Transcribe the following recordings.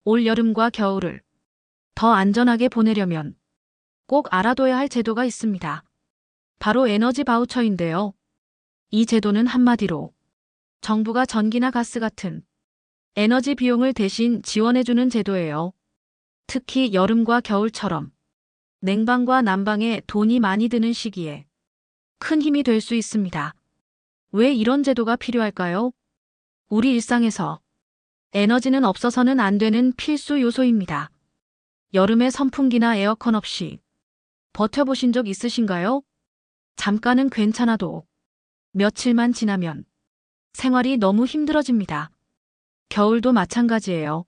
올 여름과 겨울을 더 안전하게 보내려면 꼭 알아둬야 할 제도가 있습니다. 바로 에너지 바우처인데요. 이 제도는 한마디로 정부가 전기나 가스 같은 에너지 비용을 대신 지원해주는 제도예요. 특히 여름과 겨울처럼 냉방과 난방에 돈이 많이 드는 시기에 큰 힘이 될 수 있습니다. 왜 이런 제도가 필요할까요? 우리 일상에서 에너지는 없어서는 안 되는 필수 요소입니다. 여름에 선풍기나 에어컨 없이 버텨보신 적 있으신가요? 잠깐은 괜찮아도 며칠만 지나면 생활이 너무 힘들어집니다. 겨울도 마찬가지예요.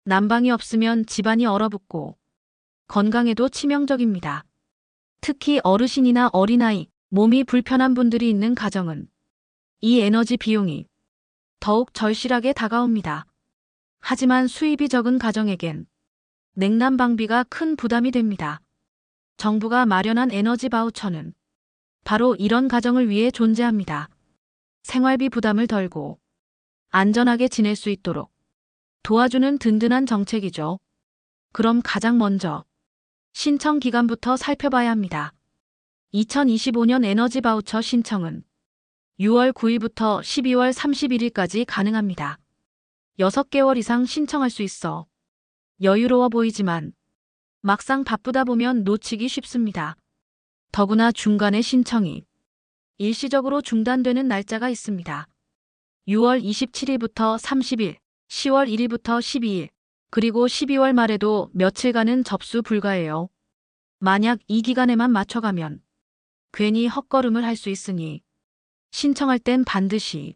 난방이 없으면 집안이 얼어붙고 건강에도 치명적입니다. 특히 어르신이나 어린아이, 몸이 불편한 분들이 있는 가정은 이 에너지 비용이 더욱 절실하게 다가옵니다. 하지만 수입이 적은 가정에겐 냉난방비가 큰 부담이 됩니다. 정부가 마련한 에너지 바우처는 바로 이런 가정을 위해 존재합니다. 생활비 부담을 덜고 안전하게 지낼 수 있도록 도와주는 든든한 정책이죠. 그럼 가장 먼저 신청 기간부터 살펴봐야 합니다. 2025년 에너지 바우처 신청은 6월 9일부터 12월 31일까지 가능합니다. 6개월 이상 신청할 수 있어 여유로워 보이지만 막상 바쁘다 보면 놓치기 쉽습니다. 더구나 중간에 신청이 일시적으로 중단되는 날짜가 있습니다. 6월 27일부터 30일, 10월 1일부터 12일, 그리고 12월 말에도 며칠간은 접수 불가해요. 만약 이 기간에만 맞춰가면 괜히 헛걸음을 할 수 있으니 신청할 땐 반드시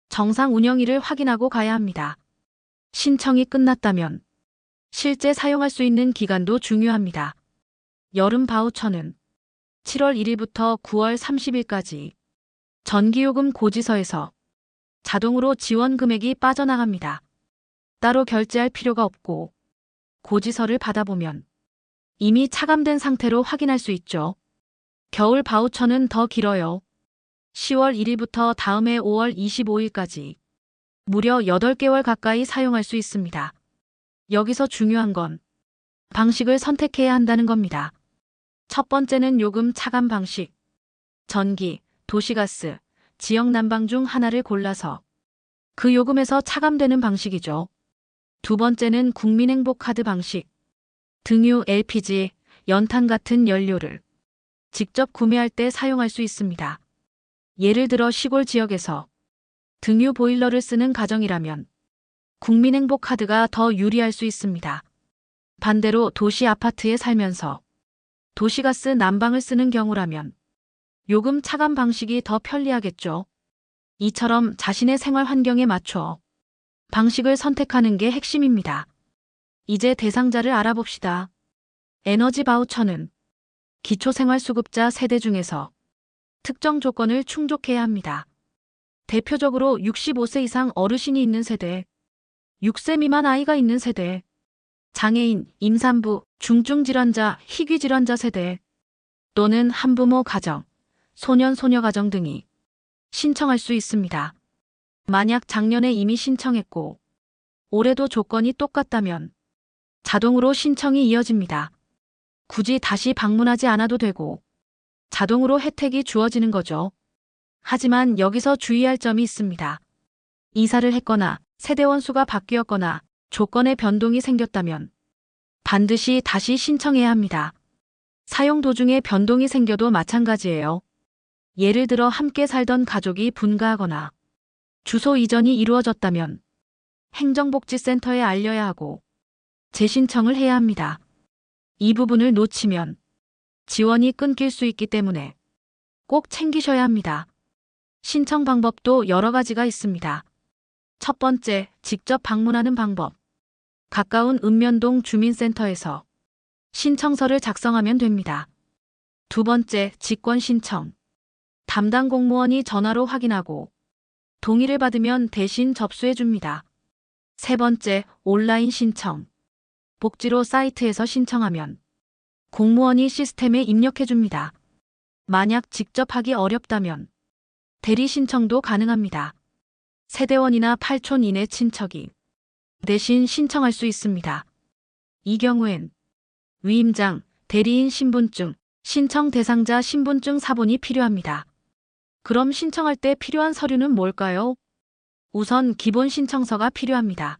정상 운영일을 확인하고 가야 합니다. 신청이 끝났다면 실제 사용할 수 있는 기간도 중요합니다. 여름 바우처는 7월 1일부터 9월 30일까지 전기요금 고지서에서 자동으로 지원 금액이 빠져나갑니다. 따로 결제할 필요가 없고 고지서를 받아보면 이미 차감된 상태로 확인할 수 있죠. 겨울 바우처는 더 길어요. 10월 1일부터 다음해 5월 25일까지 무려 8개월 가까이 사용할 수 있습니다. 여기서 중요한 건 방식을 선택해야 한다는 겁니다. 첫 번째는 요금 차감 방식. 전기, 도시가스, 지역 난방 중 하나를 골라서 그 요금에서 차감되는 방식이죠. 두 번째는 국민행복카드 방식. 등유, LPG, 연탄 같은 연료를 직접 구매할 때 사용할 수 있습니다. 예를 들어 시골 지역에서 등유 보일러를 쓰는 가정이라면 국민행복카드가 더 유리할 수 있습니다. 반대로 도시 아파트에 살면서 도시가스 난방을 쓰는 경우라면 요금 차감 방식이 더 편리하겠죠. 이처럼 자신의 생활 환경에 맞춰 방식을 선택하는 게 핵심입니다. 이제 대상자를 알아봅시다. 에너지 바우처는 기초생활수급자 세대 중에서 특정 조건을 충족해야 합니다. 대표적으로 65세 이상 어르신이 있는 세대, 6세 미만 아이가 있는 세대, 장애인, 임산부, 중증질환자, 희귀질환자 세대, 또는 한부모 가정, 소년, 소녀 가정 등이 신청할 수 있습니다. 만약 작년에 이미 신청했고 올해도 조건이 똑같다면 자동으로 신청이 이어집니다. 굳이 다시 방문하지 않아도 되고 자동으로 혜택이 주어지는 거죠. 하지만 여기서 주의할 점이 있습니다. 이사를 했거나 세대원 수가 바뀌었거나 조건에 변동이 생겼다면 반드시 다시 신청해야 합니다. 사용 도중에 변동이 생겨도 마찬가지예요. 예를 들어 함께 살던 가족이 분가하거나 주소 이전이 이루어졌다면 행정복지센터에 알려야 하고 재신청을 해야 합니다. 이 부분을 놓치면 지원이 끊길 수 있기 때문에 꼭 챙기셔야 합니다. 신청 방법도 여러 가지가 있습니다. 첫 번째, 직접 방문하는 방법. 가까운 읍면동 주민센터에서 신청서를 작성하면 됩니다. 두 번째, 직권 신청. 담당 공무원이 전화로 확인하고 동의를 받으면 대신 접수해 줍니다. 세 번째, 온라인 신청. 복지로 사이트에서 신청하면 공무원이 시스템에 입력해 줍니다. 만약 직접 하기 어렵다면 대리 신청도 가능합니다. 세대원이나 8촌 이내 친척이 대신 신청할 수 있습니다. 이 경우엔 위임장, 대리인 신분증, 신청 대상자 신분증 사본이 필요합니다. 그럼 신청할 때 필요한 서류는 뭘까요? 우선 기본 신청서가 필요합니다.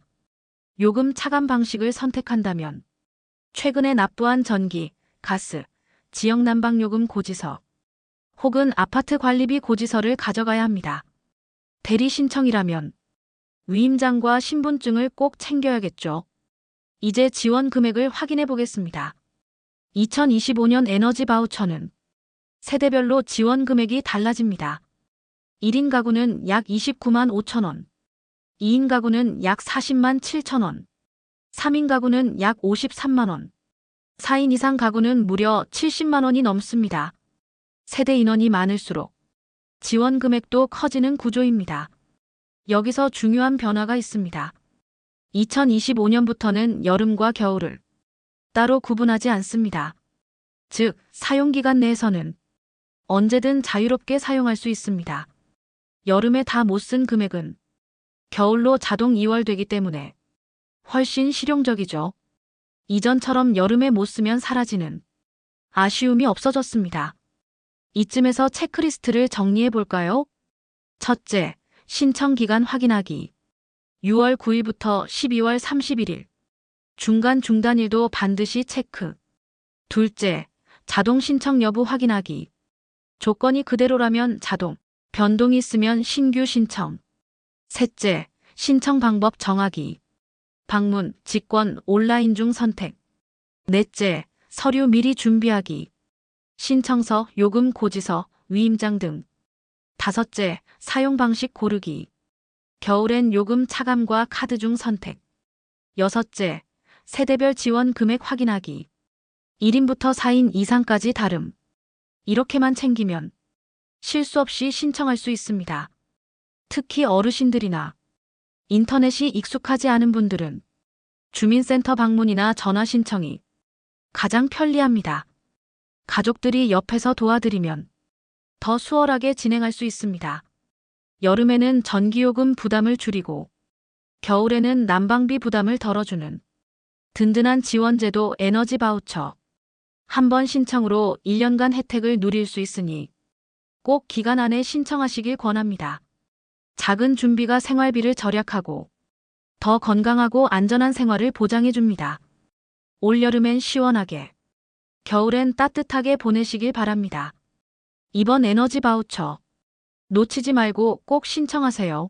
요금 차감 방식을 선택한다면 최근에 납부한 전기, 가스, 지역 난방요금 고지서 혹은 아파트 관리비 고지서를 가져가야 합니다. 대리 신청이라면 위임장과 신분증을 꼭 챙겨야겠죠. 이제 지원 금액을 확인해 보겠습니다. 2025년 에너지 바우처는 세대별로 지원 금액이 달라집니다. 1인 가구는 약 29만 5천 원, 2인 가구는 약 40만 7천 원, 3인 가구는 약 53만 원, 4인 이상 가구는 무려 70만 원이 넘습니다. 세대 인원이 많을수록 지원 금액도 커지는 구조입니다. 여기서 중요한 변화가 있습니다. 2025년부터는 여름과 겨울을 따로 구분하지 않습니다. 즉, 사용기간 내에서는 언제든 자유롭게 사용할 수 있습니다. 여름에 다 못 쓴 금액은 겨울로 자동 이월되기 때문에 훨씬 실용적이죠. 이전처럼 여름에 못 쓰면 사라지는 아쉬움이 없어졌습니다. 이쯤에서 체크리스트를 정리해 볼까요? 첫째, 신청 기간 확인하기. 6월 9일부터 12월 31일. 중간 중단일도 반드시 체크. 둘째, 자동 신청 여부 확인하기. 조건이 그대로라면 자동, 변동이 있으면 신규 신청. 셋째, 신청 방법 정하기. 방문, 직권, 온라인 중 선택. 넷째, 서류 미리 준비하기. 신청서, 요금 고지서, 위임장 등. 다섯째, 사용 방식 고르기. 겨울엔 요금 차감과 카드 중 선택. 여섯째, 세대별 지원 금액 확인하기. 1인부터 4인 이상까지 다름. 이렇게만 챙기면 실수 없이 신청할 수 있습니다. 특히 어르신들이나 인터넷이 익숙하지 않은 분들은 주민센터 방문이나 전화 신청이 가장 편리합니다. 가족들이 옆에서 도와드리면 더 수월하게 진행할 수 있습니다. 여름에는 전기요금 부담을 줄이고 겨울에는 난방비 부담을 덜어주는 든든한 지원제도 에너지 바우처. 한 번 신청으로 1년간 혜택을 누릴 수 있으니 꼭 기간 안에 신청하시길 권합니다. 작은 준비가 생활비를 절약하고 더 건강하고 안전한 생활을 보장해 줍니다. 올여름엔 시원하게, 겨울엔 따뜻하게 보내시길 바랍니다. 이번 에너지 바우처 놓치지 말고 꼭 신청하세요.